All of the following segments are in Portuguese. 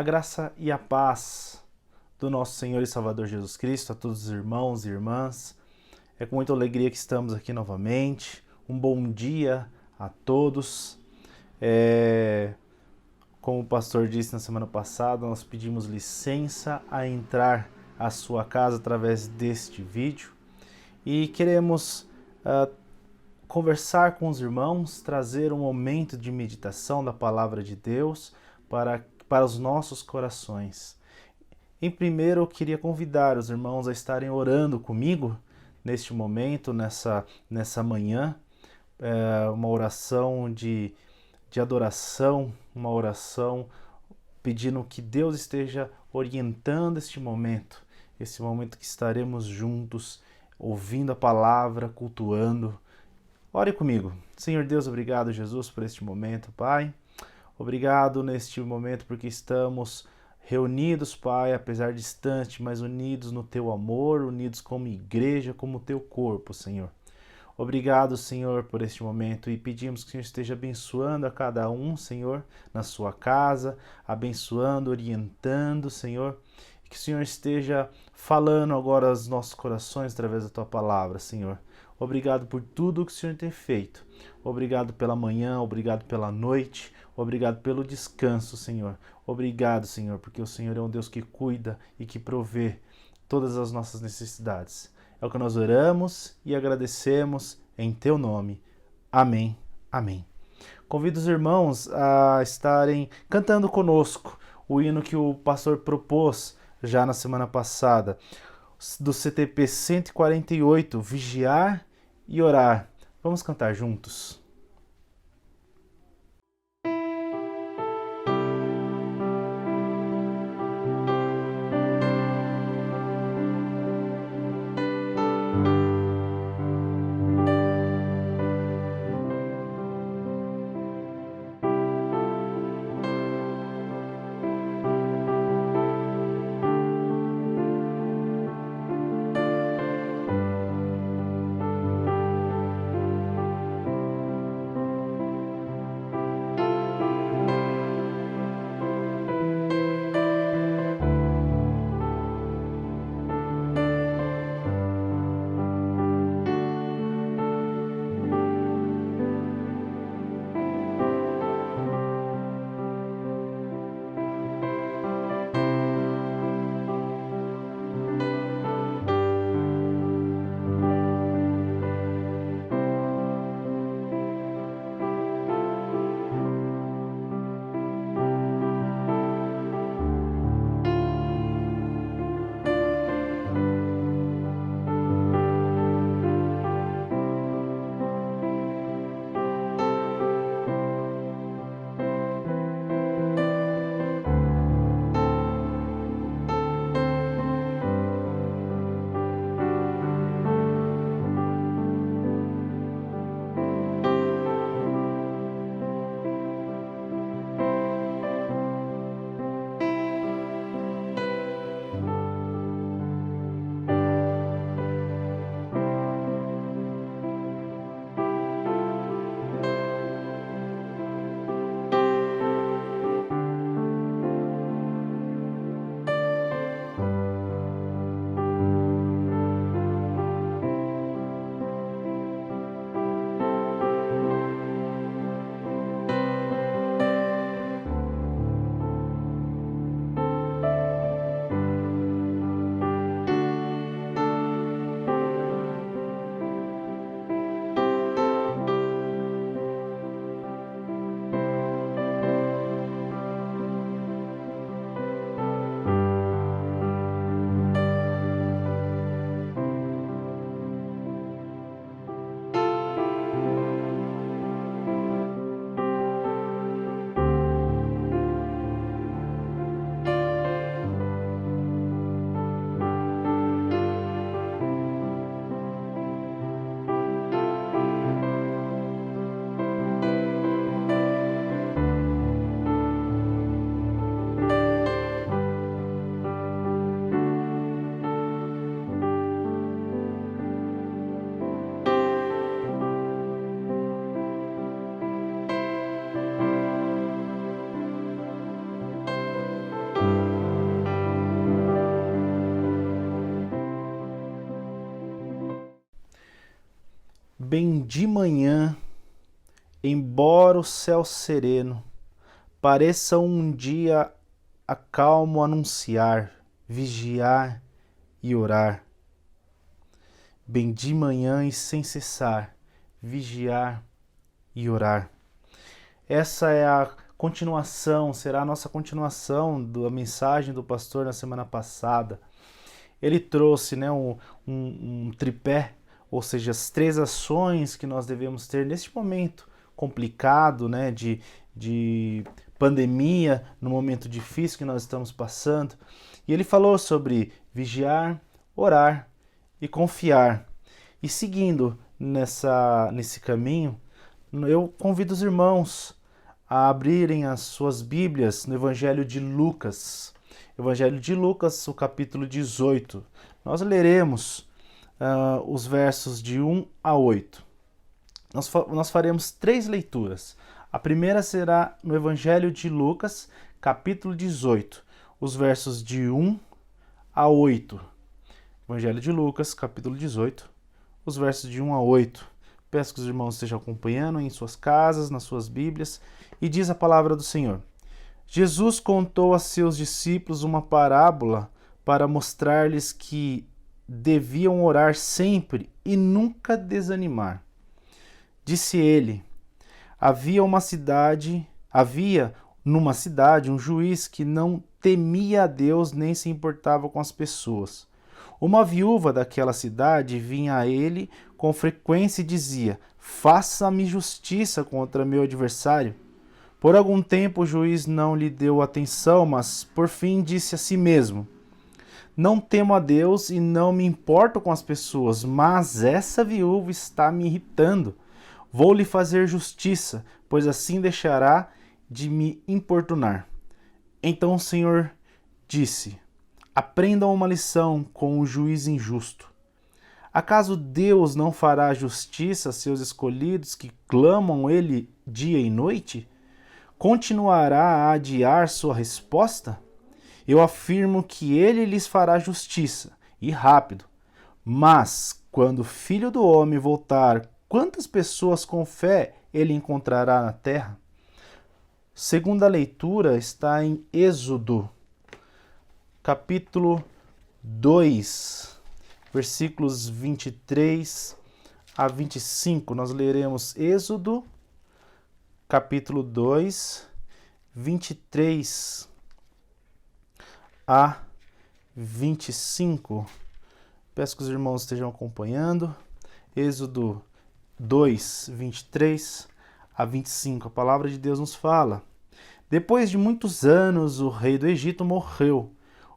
A graça e a paz do nosso Senhor e Salvador Jesus Cristo a todos os irmãos e irmãs. É com muita alegria que estamos aqui novamente. Um bom dia a todos. Como o pastor disse na semana passada, nós pedimos licença a entrar à sua casa através deste vídeo e queremos conversar com os irmãos, trazer um momento de meditação da palavra de Deus para os nossos corações. Em primeiro, eu queria convidar os irmãos a estarem orando comigo neste momento, nessa manhã, uma oração de adoração, uma oração pedindo que Deus esteja orientando esse momento que estaremos juntos, ouvindo a palavra, cultuando. Ore comigo. Senhor Deus, obrigado, Jesus, por este momento, Pai. Obrigado neste momento porque estamos reunidos, Pai, apesar distante, mas unidos no Teu amor, unidos como igreja, como Teu corpo, Senhor. Obrigado, Senhor, por este momento e pedimos que o Senhor esteja abençoando a cada um, Senhor, na sua casa, abençoando, orientando, Senhor, e que o Senhor esteja falando agora aos nossos corações através da Tua palavra, Senhor. Obrigado por tudo que o Senhor tem feito. Obrigado pela manhã, obrigado pela noite, obrigado pelo descanso, Senhor. Obrigado, Senhor, porque o Senhor é um Deus que cuida e que provê todas as nossas necessidades. É o que nós oramos e agradecemos em Teu nome. Amém. Amém. Convido os irmãos a estarem cantando conosco o hino que o pastor propôs já na semana passada, do CTP 148, Vigiar e Orar. Vamos cantar juntos. bem de manhã, embora o céu sereno pareça um dia acalmo anunciar, vigiar e orar. Bem de manhã e sem cessar, vigiar e orar. Essa é a continuação, será a nossa continuação da mensagem do pastor na semana passada. Ele trouxe, né, um tripé, ou seja, as 3 ações que nós devemos ter neste momento complicado, né, de pandemia, no momento difícil que nós estamos passando. E ele falou sobre vigiar, orar e confiar. E seguindo nesse caminho, eu convido os irmãos a abrirem as suas Bíblias no Evangelho de Lucas. Evangelho de Lucas, o capítulo 18. Nós leremos os versos de 1 a 8. Nós faremos 3 leituras. A primeira será no Evangelho de Lucas, capítulo 18, os versos de 1 a 8. Evangelho de Lucas, capítulo 18, os versos de 1 a 8. Peço que os irmãos estejam acompanhando em suas casas, nas suas Bíblias, e diz a palavra do Senhor. Jesus contou a seus discípulos uma parábola para mostrar-lhes que deviam orar sempre e nunca desanimar. Disse ele: havia numa cidade um juiz que não temia a Deus nem se importava com as pessoas. Uma viúva daquela cidade vinha a ele com frequência e dizia: faça-me justiça contra meu adversário. Por algum tempo o juiz não lhe deu atenção, mas por fim disse a si mesmo: não temo a Deus e não me importo com as pessoas, mas essa viúva está me irritando. Vou lhe fazer justiça, pois assim deixará de me importunar. Então o Senhor disse: aprendam uma lição com o juiz injusto. Acaso Deus não fará justiça a seus escolhidos que clamam ele dia e noite? Continuará a adiar sua resposta? Eu afirmo que ele lhes fará justiça, e rápido. Mas, quando o Filho do Homem voltar, quantas pessoas com fé ele encontrará na terra? Segunda leitura está em Êxodo, capítulo 2, versículos 23 a 25. Nós leremos Êxodo, capítulo 2, 23 a 25. Peço que os irmãos estejam acompanhando. Êxodo 2, 23 a 25. A palavra de Deus nos fala: depois de muitos anos, o rei do Egito morreu.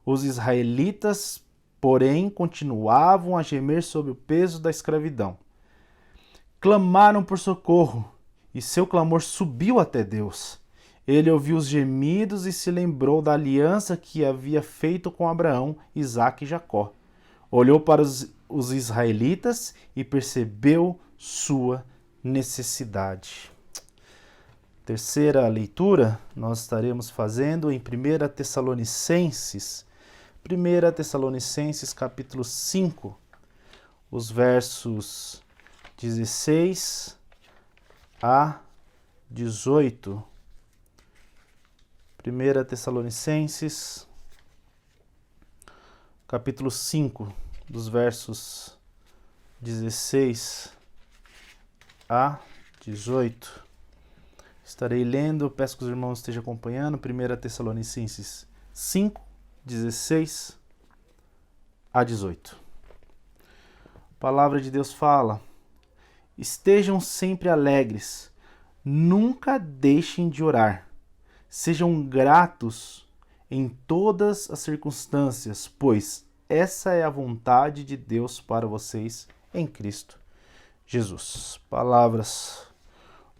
Os israelitas, porém, continuavam a gemer sob o peso da escravidão. Clamaram por socorro, e seu clamor subiu até Deus. Ele ouviu os gemidos e se lembrou da aliança que havia feito com Abraão, Isaque e Jacó. Olhou para os israelitas e percebeu sua necessidade. Terceira leitura, nós estaremos fazendo em 1 Tessalonicenses. 1 Tessalonicenses, capítulo 5, os versos 16 a 18. 1 Tessalonicenses, capítulo 5, dos versos 16 a 18. Estarei lendo, peço que os irmãos estejam acompanhando. 1 Tessalonicenses 5, 16 a 18. A palavra de Deus fala: estejam sempre alegres, nunca deixem de orar. Sejam gratos em todas as circunstâncias, pois essa é a vontade de Deus para vocês em Cristo Jesus. Palavras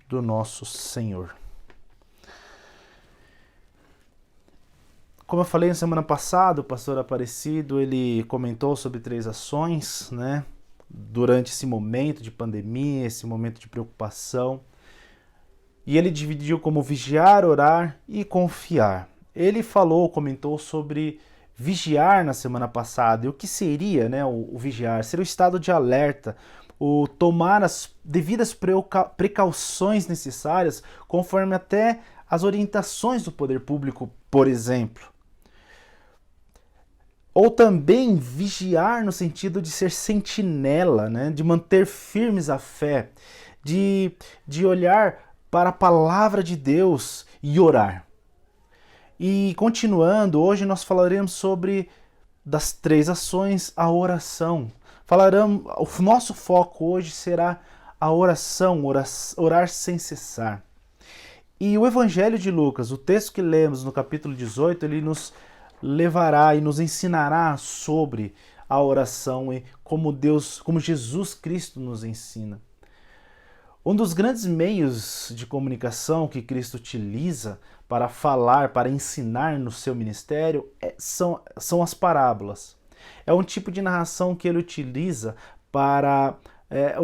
do nosso Senhor. Como eu falei na semana passada, o pastor Aparecido, ele comentou sobre 3 ações, né? Durante esse momento de pandemia, esse momento de preocupação. E ele dividiu como vigiar, orar e confiar. Ele comentou sobre vigiar na semana passada. E o que seria, né, o vigiar? Seria o estado de alerta, o tomar as devidas precauções necessárias, conforme até as orientações do poder público, por exemplo. Ou também vigiar no sentido de ser sentinela, né? De manter firmes a fé, de olhar para a palavra de Deus e orar. E continuando, hoje nós falaremos sobre das 3 ações, a oração. O nosso foco hoje será a oração, orar sem cessar. E o Evangelho de Lucas, o texto que lemos no capítulo 18, ele nos levará e nos ensinará sobre a oração e como Jesus Cristo nos ensina. Um dos grandes meios de comunicação que Cristo utiliza para falar, para ensinar no seu ministério, são as parábolas. É um tipo de narração que ele utiliza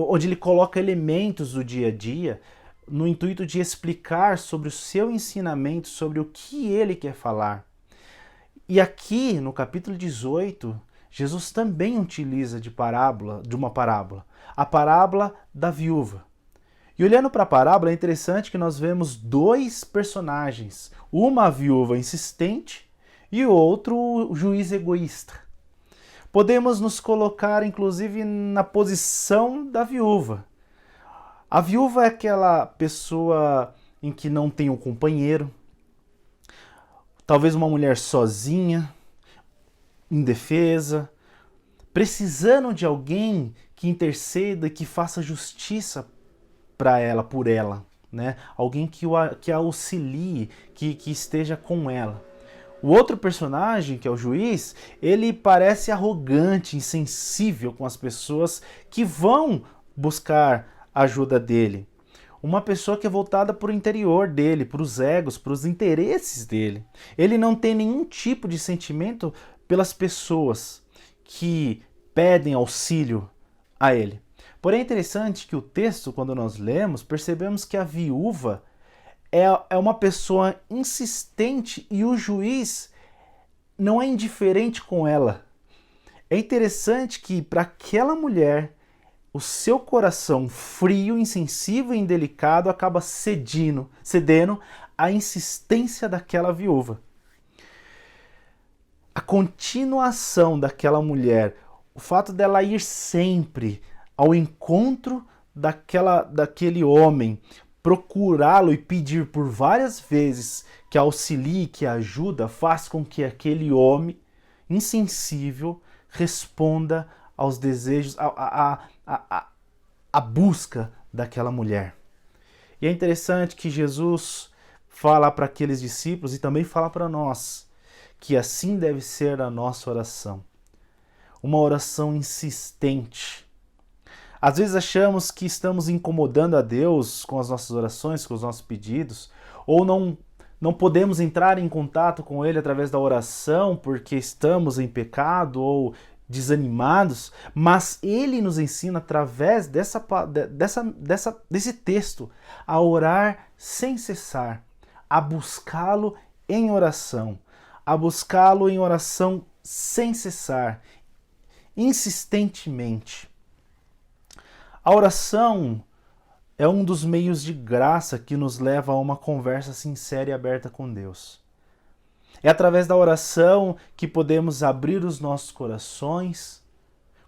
onde ele coloca elementos do dia a dia no intuito de explicar sobre o seu ensinamento, sobre o que ele quer falar. E aqui, no capítulo 18, Jesus também utiliza de uma parábola, a parábola da viúva. E olhando para a parábola, é interessante que nós vemos 2 personagens, uma a viúva insistente e o outro o juiz egoísta. Podemos nos colocar, inclusive, na posição da viúva. A viúva é aquela pessoa em que não tem um companheiro, talvez uma mulher sozinha, indefesa, precisando de alguém que interceda e que faça justiça para ela, por ela, né? Alguém que a auxilie, que esteja com ela. O outro personagem, que é o juiz, ele parece arrogante, insensível com as pessoas que vão buscar a ajuda dele. Uma pessoa que é voltada para o interior dele, para os egos, para os interesses dele. Ele não tem nenhum tipo de sentimento pelas pessoas que pedem auxílio a ele. Porém é interessante que o texto, quando nós lemos, percebemos que a viúva é uma pessoa insistente e o juiz não é indiferente com ela. É interessante que para aquela mulher, o seu coração frio, insensível e indelicado acaba cedendo à insistência daquela viúva. A continuação daquela mulher, o fato dela ir sempre ao encontro daquele homem, procurá-lo e pedir por várias vezes que auxilie, que ajuda, faz com que aquele homem insensível responda aos desejos, a busca daquela mulher. E é interessante que Jesus fala para aqueles discípulos e também fala para nós que assim deve ser a nossa oração. Uma oração insistente. Às vezes achamos que estamos incomodando a Deus com as nossas orações, com os nossos pedidos, ou não podemos entrar em contato com Ele através da oração porque estamos em pecado ou desanimados, mas Ele nos ensina através desse texto a orar sem cessar, a buscá-lo em oração, sem cessar, insistentemente. A oração é um dos meios de graça que nos leva a uma conversa sincera e aberta com Deus. É através da oração que podemos abrir os nossos corações,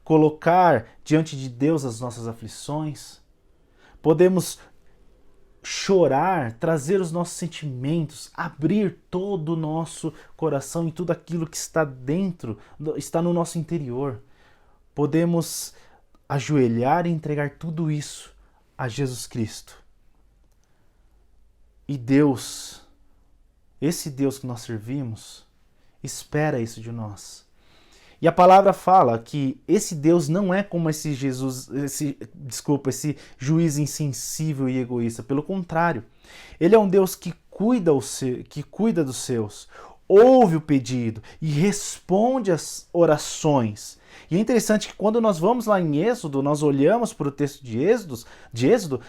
colocar diante de Deus as nossas aflições, podemos chorar, trazer os nossos sentimentos, abrir todo o nosso coração e tudo aquilo que está dentro, está no nosso interior. Podemos ajoelhar e entregar tudo isso a Jesus Cristo. E Deus, esse Deus que nós servimos, espera isso de nós. E a palavra fala que esse Deus não é como esse juiz insensível e egoísta. Pelo contrário, ele é um Deus que cuida dos seus, ouve o pedido e responde às orações. E é interessante que quando nós vamos lá em Êxodo, nós olhamos para o texto de Êxodo,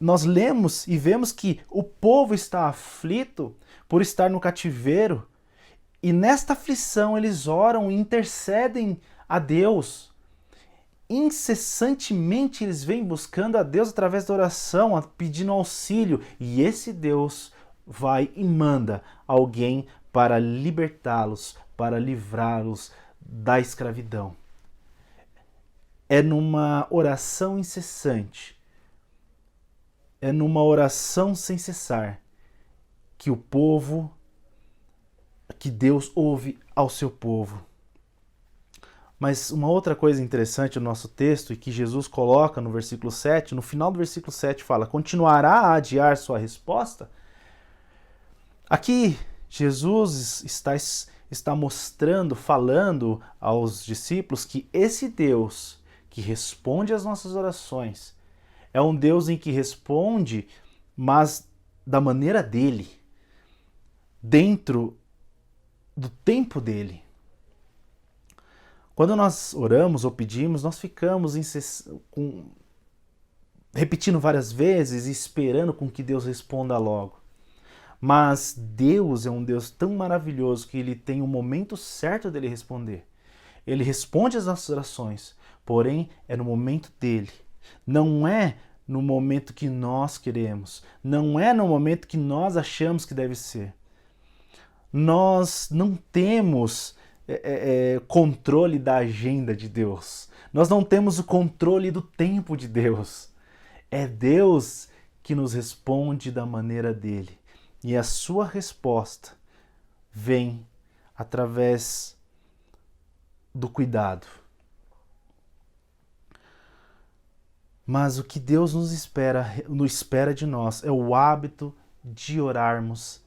nós lemos e vemos que o povo está aflito por estar no cativeiro. E nesta aflição eles oram e intercedem a Deus, incessantemente eles vêm buscando a Deus através da oração, pedindo auxílio. E esse Deus vai e manda alguém para libertá-los, para livrá-los da escravidão. É numa oração incessante, é numa oração sem cessar, que Deus ouve ao seu povo. Mas uma outra coisa interessante no nosso texto e que Jesus coloca no versículo 7, no final do versículo 7 fala, continuará a adiar sua resposta? Aqui Jesus está mostrando, falando aos discípulos que esse Deus que responde às nossas orações é um Deus em que responde, mas da maneira dele, dentro do tempo dele. Quando nós oramos ou pedimos, nós ficamos repetindo várias vezes e esperando com que Deus responda logo. Mas Deus é um Deus tão maravilhoso que ele tem o momento certo dele responder. Ele responde às nossas orações, porém é no momento dele. Não é no momento que nós queremos, não é no momento que nós achamos que deve ser. Nós não temos controle da agenda de Deus. Nós não temos o controle do tempo de Deus. É Deus que nos responde da maneira dele. E a sua resposta vem através do cuidado. Mas o que Deus nos espera de nós é o hábito de orarmos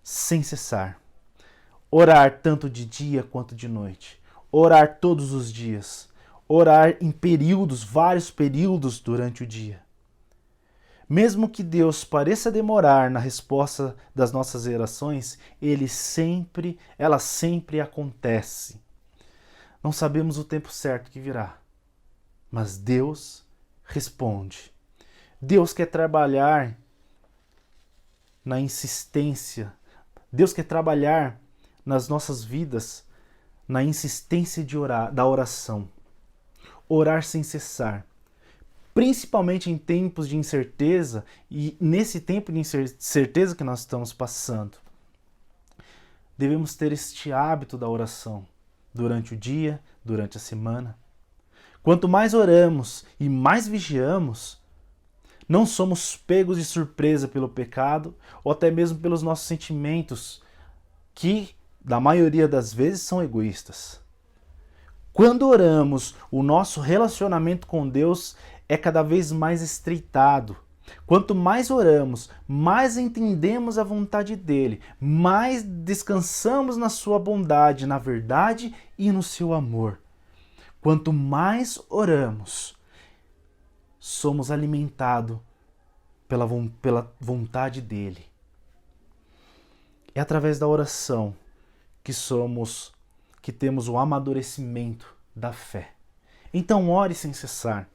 sem cessar. Orar tanto de dia quanto de noite. Orar todos os dias. Orar em períodos, vários períodos durante o dia. Mesmo que Deus pareça demorar na resposta das nossas orações, ela sempre acontece. Não sabemos o tempo certo que virá, mas Deus responde. Deus quer trabalhar na insistência. Deus quer trabalhar nas nossas vidas, na insistência da oração. Orar sem cessar. Principalmente em tempos de incerteza e nesse tempo de incerteza que nós estamos passando. Devemos ter este hábito da oração durante o dia, durante a semana. Quanto mais oramos e mais vigiamos, não somos pegos de surpresa pelo pecado ou até mesmo pelos nossos sentimentos, que, na maioria das vezes, são egoístas. Quando oramos, o nosso relacionamento com Deus é cada vez mais estreitado. Quanto mais oramos, mais entendemos a vontade dele, mais descansamos na sua bondade, na verdade e no seu amor. Quanto mais oramos, somos alimentados pela vontade dele. É através da oração que temos o amadurecimento da fé. Então ore sem cessar.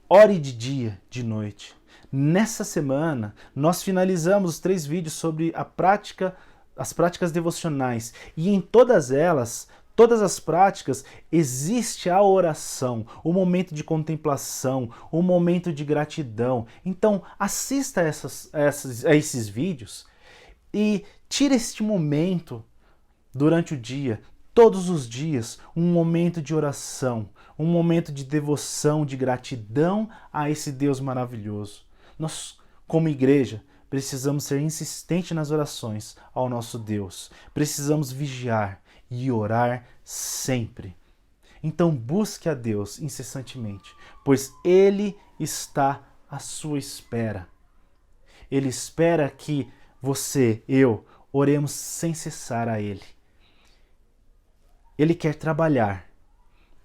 Ore de dia, de noite. Nessa semana, nós finalizamos os 3 vídeos sobre as práticas devocionais. E em todas as práticas, existe a oração, o momento de contemplação, o momento de gratidão. Então, assista a esses vídeos e tire este momento durante o dia, todos os dias, um momento de oração, um momento de devoção, de gratidão a esse Deus maravilhoso. Nós, como igreja, precisamos ser insistentes nas orações ao nosso Deus. Precisamos vigiar e orar sempre. Então busque a Deus incessantemente, pois Ele está à sua espera. Ele espera que você, eu, oremos sem cessar a Ele. Ele quer trabalhar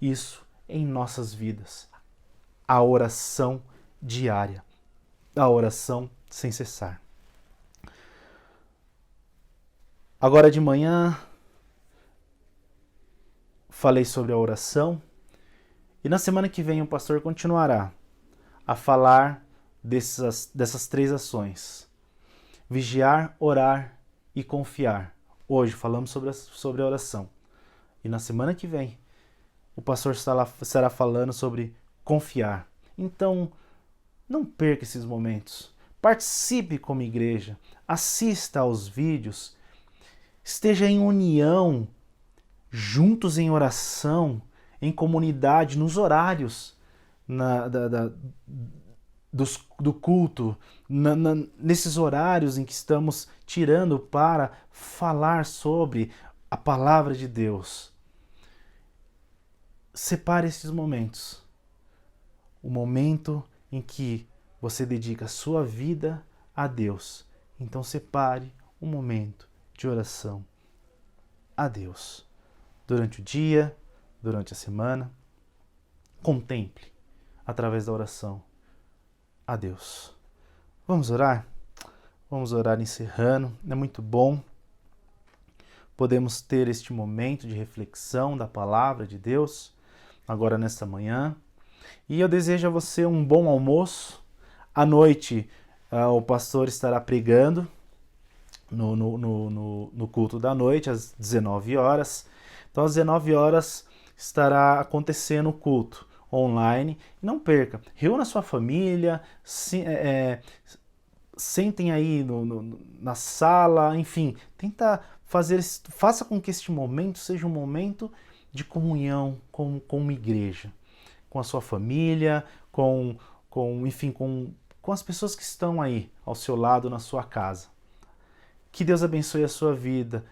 isso em nossas vidas. A oração diária. A oração sem cessar. Agora de manhã, falei sobre a oração. E na semana que vem o pastor continuará a falar dessas 3 ações. Vigiar, orar e confiar. Hoje falamos sobre a oração. E na semana que vem, o pastor estará falando sobre confiar. Então, não perca esses momentos. Participe como igreja, assista aos vídeos, esteja em união, juntos em oração, em comunidade, nos horários do culto, nesses horários em que estamos tirando para falar sobre a palavra de Deus. Separe esses momentos. O momento em que você dedica a sua vida a Deus. Então separe um momento de oração a Deus. Durante o dia, durante a semana, contemple através da oração a Deus. Vamos orar? Vamos orar encerrando. É muito bom podemos ter este momento de reflexão da palavra de Deus agora nesta manhã. E eu desejo a você um bom almoço. À noite, o pastor estará pregando no culto da noite, às 19 horas. Então, às 19 horas estará acontecendo o culto online. Não perca, reúna sua família, sentem aí na sala, enfim, faça com que este momento seja um momento de comunhão com uma igreja, com a sua família, enfim, com as pessoas que estão aí ao seu lado na sua casa. Que Deus abençoe a sua vida,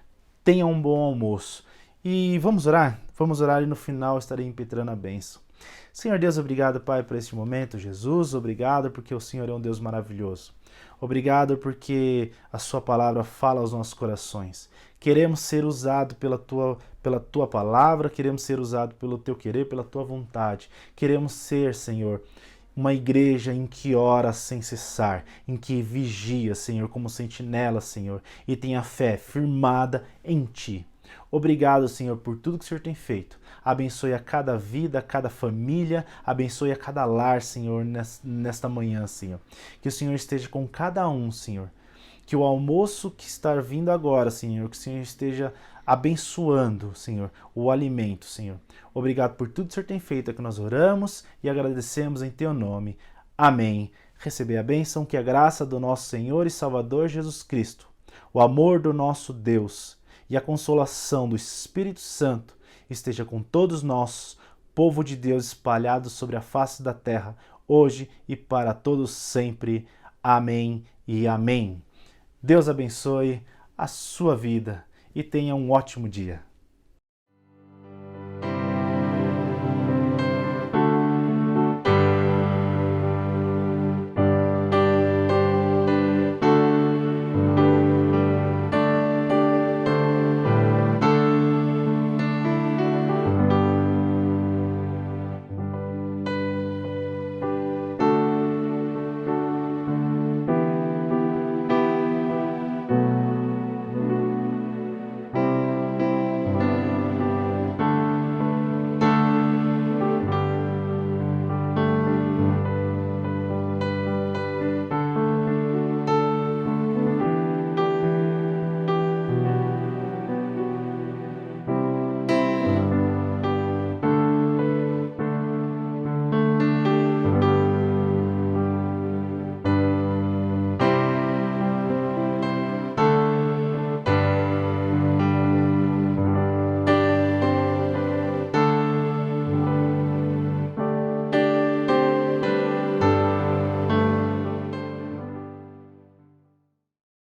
tenha um bom almoço. E vamos orar? Vamos orar e no final estarei impetrando a bênção. Senhor Deus, obrigado, Pai, por este momento. Jesus, obrigado porque o Senhor é um Deus maravilhoso. Obrigado porque a sua palavra fala aos nossos corações. Queremos ser usados pela tua palavra, queremos ser usados pelo teu querer, pela tua vontade. Queremos ser, Senhor, uma igreja em que ora sem cessar, em que vigia, Senhor, como sentinela, Senhor, e tenha fé firmada em Ti. Obrigado, Senhor, por tudo que o Senhor tem feito. Abençoe a cada vida, a cada família, abençoe a cada lar, Senhor, nesta manhã, Senhor. Que o Senhor esteja com cada um, Senhor. Que o almoço que está vindo agora, Senhor, que o Senhor esteja abençoando, Senhor, o alimento, Senhor. Obrigado por tudo que o Senhor tem feito, é que nós oramos e agradecemos em Teu nome. Amém. Receber a bênção, que a graça do nosso Senhor e Salvador Jesus Cristo, o amor do nosso Deus e a consolação do Espírito Santo esteja com todos nós, povo de Deus espalhado sobre a face da terra, hoje e para todos sempre. Amém e amém. Deus abençoe a sua vida e tenha um ótimo dia.